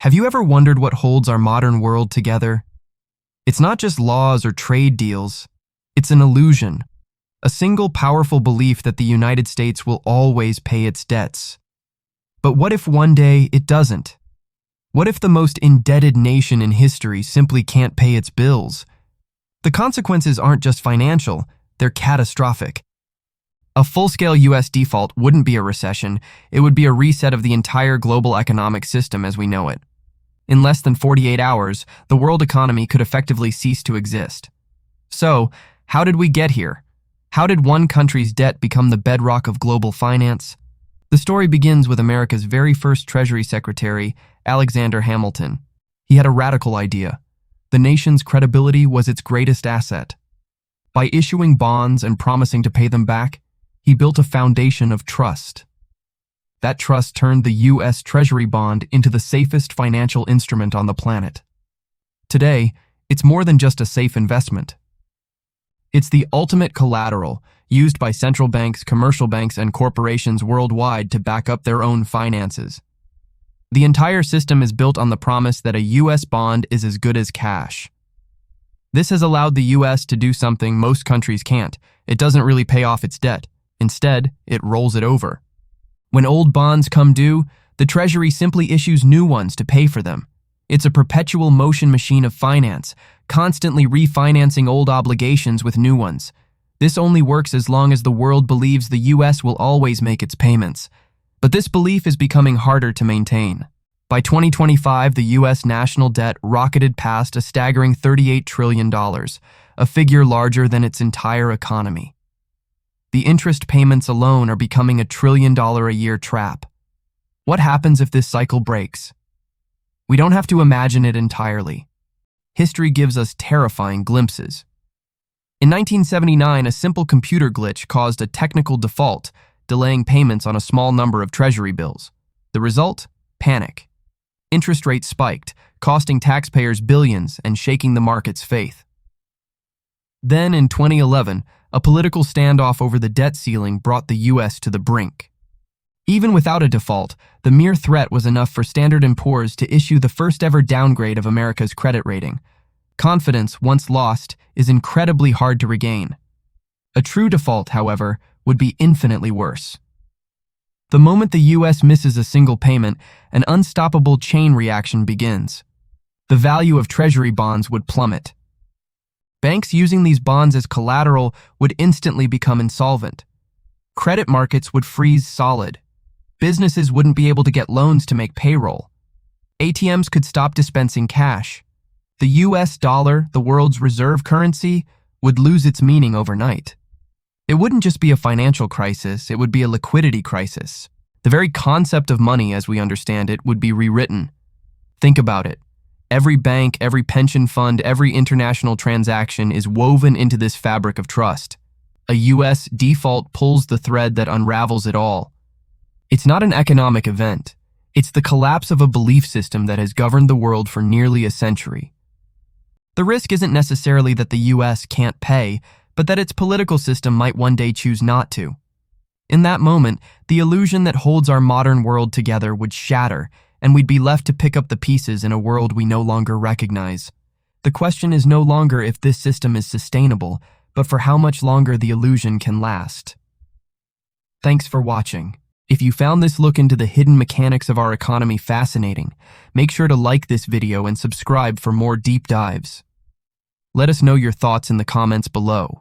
Have you ever wondered what holds our modern world together? It's not just laws or trade deals. It's an illusion, a single powerful belief that the United States will always pay its debts. But what if one day it doesn't? What if the most indebted nation in history simply can't pay its bills? The consequences aren't just financial, they're catastrophic. A full-scale U.S. default wouldn't be a recession, it would be a reset of the entire global economic system as we know it. In less than 48 hours, the world economy could effectively cease to exist. So, how did we get here? How did one country's debt become the bedrock of global finance? The story begins with America's very first Treasury Secretary, Alexander Hamilton. He had a radical idea. The nation's credibility was its greatest asset. By issuing bonds and promising to pay them back, he built a foundation of trust. That trust turned the U.S. Treasury bond into the safest financial instrument on the planet. Today, it's more than just a safe investment. It's the ultimate collateral used by central banks, commercial banks, and corporations worldwide to back up their own finances. The entire system is built on the promise that a U.S. bond is as good as cash. This has allowed the U.S. to do something most countries can't. It doesn't really pay off its debt. Instead, it rolls it over. When old bonds come due, the Treasury simply issues new ones to pay for them. It's a perpetual motion machine of finance, constantly refinancing old obligations with new ones. This only works as long as the world believes the U.S. will always make its payments. But this belief is becoming harder to maintain. By 2025, the U.S. national debt rocketed past a staggering $38 trillion, a figure larger than its entire economy. The interest payments alone are becoming a $1 trillion a year trap. What happens if this cycle breaks? We don't have to imagine it entirely. History gives us terrifying glimpses. In 1979, a simple computer glitch caused a technical default, delaying payments on a small number of Treasury bills. The result? Panic. Interest rates spiked, costing taxpayers billions and shaking the market's faith. Then, in 2011, a political standoff over the debt ceiling brought the U.S. to the brink. Even without a default, the mere threat was enough for Standard & Poor's to issue the first-ever downgrade of America's credit rating. Confidence, once lost, is incredibly hard to regain. A true default, however, would be infinitely worse. The moment the U.S. misses a single payment, an unstoppable chain reaction begins. The value of Treasury bonds would plummet. Banks using these bonds as collateral would instantly become insolvent. Credit markets would freeze solid. Businesses wouldn't be able to get loans to make payroll. ATMs could stop dispensing cash. The U.S. dollar, the world's reserve currency, would lose its meaning overnight. It wouldn't just be a financial crisis, it would be a liquidity crisis. The very concept of money as we understand it would be rewritten. Think about it. Every bank, every pension fund, every international transaction is woven into this fabric of trust. A U.S. default pulls the thread that unravels it all. It's not an economic event. It's the collapse of a belief system that has governed the world for nearly a century. The risk isn't necessarily that the U.S. can't pay, but that its political system might one day choose not to. In that moment, the illusion that holds our modern world together would shatter, and we'd be left to pick up the pieces in a world we no longer recognize. The question is no longer if this system is sustainable, but for how much longer the illusion can last. Thanks for watching. If you found this look into the hidden mechanics of our economy fascinating, make sure to like this video and subscribe for more deep dives. Let us know your thoughts in the comments below.